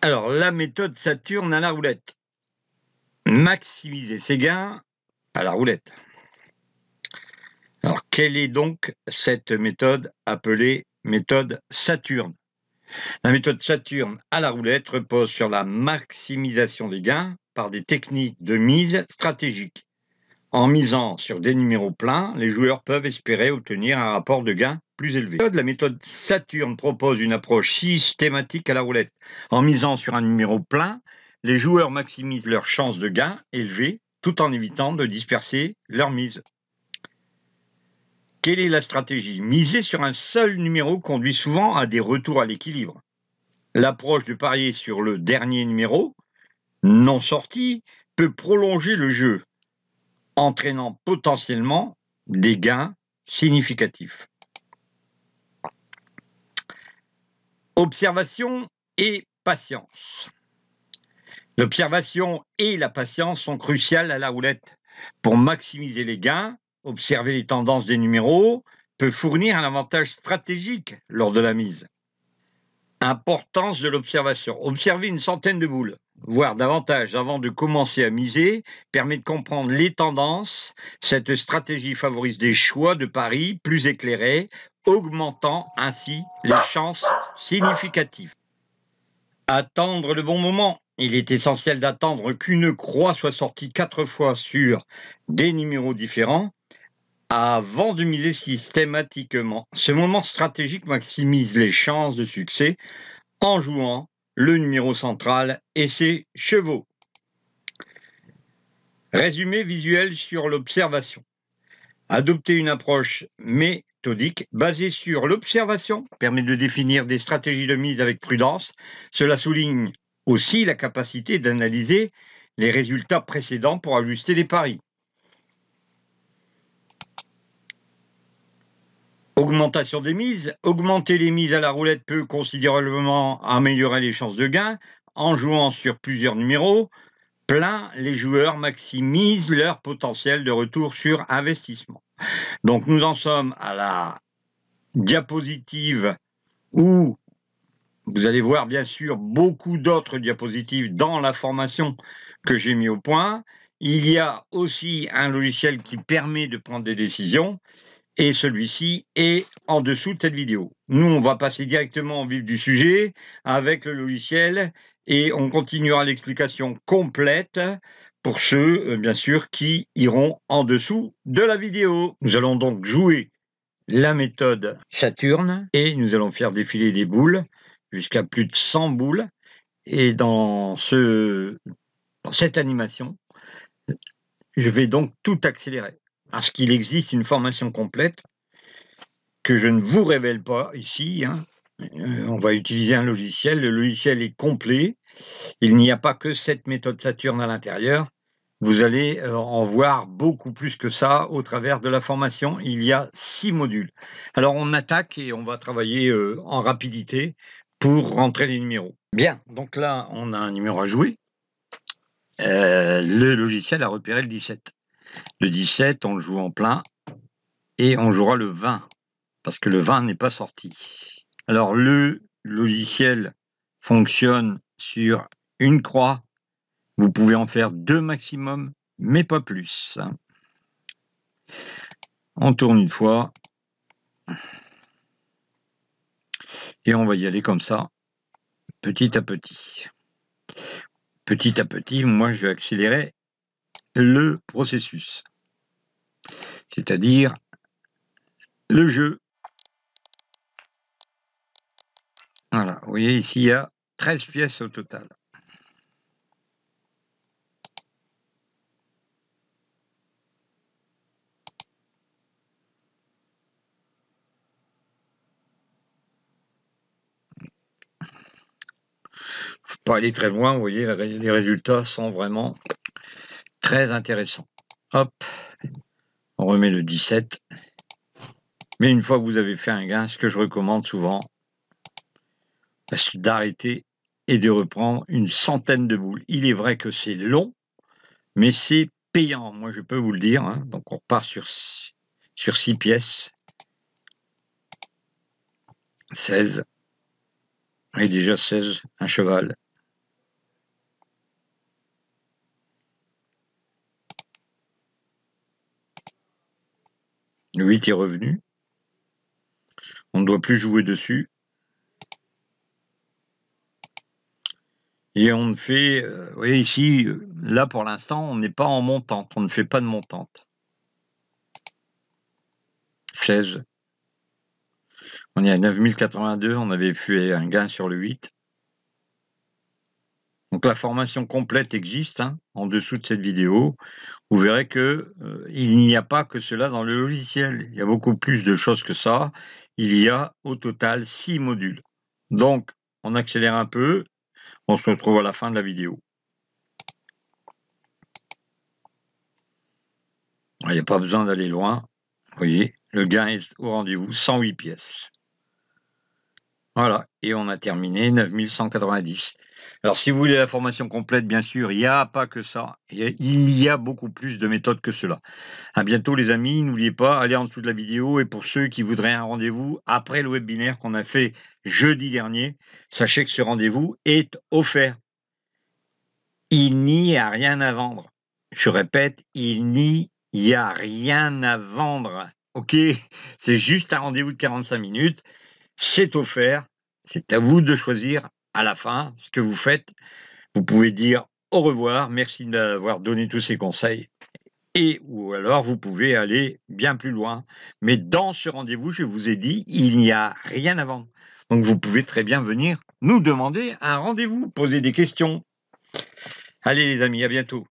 Alors, la méthode Saturne à la roulette. Maximiser ses gains à la roulette. Alors, quelle est donc cette méthode appelée méthode Saturne? La méthode Saturne à la roulette repose sur la maximisation des gains par des techniques de mise stratégiques. En misant sur des numéros pleins, les joueurs peuvent espérer obtenir un rapport de gain plus élevé. La méthode Saturne propose une approche systématique à la roulette. En misant sur un numéro plein, les joueurs maximisent leurs chances de gain élevées tout en évitant de disperser leur mise. Quelle est la stratégie? Miser sur un seul numéro conduit souvent à des retours à l'équilibre. L'approche de parier sur le dernier numéro, non sorti, peut prolonger le jeu, entraînant potentiellement des gains significatifs. Observation et patience. L'observation et la patience sont cruciales à la roulette. Pour maximiser les gains, observer les tendances des numéros peut fournir un avantage stratégique lors de la mise. Importance de l'observation. Observer une centaine de boules, voire davantage avant de commencer à miser, permet de comprendre les tendances. Cette stratégie favorise des choix de paris plus éclairés, augmentant ainsi les chances significatives. Attendre le bon moment. Il est essentiel d'attendre qu'une croix soit sortie 4 fois sur des numéros différents avant de miser systématiquement. Ce moment stratégique maximise les chances de succès en jouant le numéro central et ses chevaux. Résumé visuel sur l'observation. Adopter une approche méthodique basée sur l'observation permet de définir des stratégies de mise avec prudence. Cela souligne aussi la capacité d'analyser les résultats précédents pour ajuster les paris. Augmentation des mises. Augmenter les mises à la roulette peut considérablement améliorer les chances de gain. En jouant sur plusieurs numéros pleins, les joueurs maximisent leur potentiel de retour sur investissement. Donc nous en sommes à la diapositive où vous allez voir bien sûr beaucoup d'autres diapositives dans la formation que j'ai mis au point. Il y a aussi un logiciel qui permet de prendre des décisions. Et celui-ci est en dessous de cette vidéo. Nous, on va passer directement au vif du sujet avec le logiciel et on continuera l'explication complète pour ceux, bien sûr, qui iront en dessous de la vidéo. Nous allons donc jouer la méthode Saturne et nous allons faire défiler des boules jusqu'à plus de 100 boules. Et dans cette animation, je vais donc tout accélérer. Parce qu'il existe une formation complète que je ne vous révèle pas ici. On va utiliser un logiciel. Le logiciel est complet. Il n'y a pas que cette méthode Saturne à l'intérieur. Vous allez en voir beaucoup plus que ça au travers de la formation. Il y a 6 modules. Alors on attaque et on va travailler en rapidité pour rentrer les numéros. Bien, donc là on a un numéro à jouer. Le logiciel a repéré le 17. Le 17, on le joue en plein et on jouera le 20 parce que le 20 n'est pas sorti. Alors le logiciel fonctionne sur une croix. Vous pouvez en faire 2 maximum, mais pas plus. On tourne une fois et on va y aller comme ça, petit à petit. Petit à petit, moi je vais accélérer le processus, c'est-à-dire le jeu. Voilà, vous voyez ici, il y a 13 pièces au total. Faut pas aller très loin, vous voyez, les résultats sont vraiment très intéressants. Hop, on remet le 17. Mais une fois que vous avez fait un gain, ce que je recommande souvent, c'est d'arrêter et de reprendre une centaine de boules. Il est vrai que c'est long, mais c'est payant, moi je peux vous le dire. Donc on repart sur 6 pièces. 16. Et déjà 16, un cheval. Le 8 est revenu. On ne doit plus jouer dessus. Et on ne fait... vous voyez ici, là pour l'instant, on n'est pas en montante. On ne fait pas de montante. 16. On est à 9082. On avait fait un gain sur le 8. Donc la formation complète existe en dessous de cette vidéo. Vous verrez que il n'y a pas que cela dans le logiciel. Il y a beaucoup plus de choses que ça. Il y a au total 6 modules. Donc, on accélère un peu. On se retrouve à la fin de la vidéo. Il n'y a pas besoin d'aller loin. Vous voyez, le gain est au rendez-vous, 108 pièces. Voilà, et on a terminé 9190. Alors, si vous voulez la formation complète, bien sûr, il n'y a pas que ça. Il y a beaucoup plus de méthodes que cela. À bientôt, les amis. N'oubliez pas, allez en dessous de la vidéo. Et pour ceux qui voudraient un rendez-vous après le webinaire qu'on a fait jeudi dernier, sachez que ce rendez-vous est offert. Il n'y a rien à vendre. Je répète, il n'y a rien à vendre. OK? C'est juste un rendez-vous de 45 minutes. C'est offert. C'est à vous de choisir à la fin ce que vous faites. Vous pouvez dire au revoir, merci de m'avoir donné tous ces conseils. Ou alors vous pouvez aller bien plus loin. Mais dans ce rendez-vous, je vous ai dit, il n'y a rien à vendre. Donc vous pouvez très bien venir nous demander un rendez-vous, poser des questions. Allez les amis, à bientôt.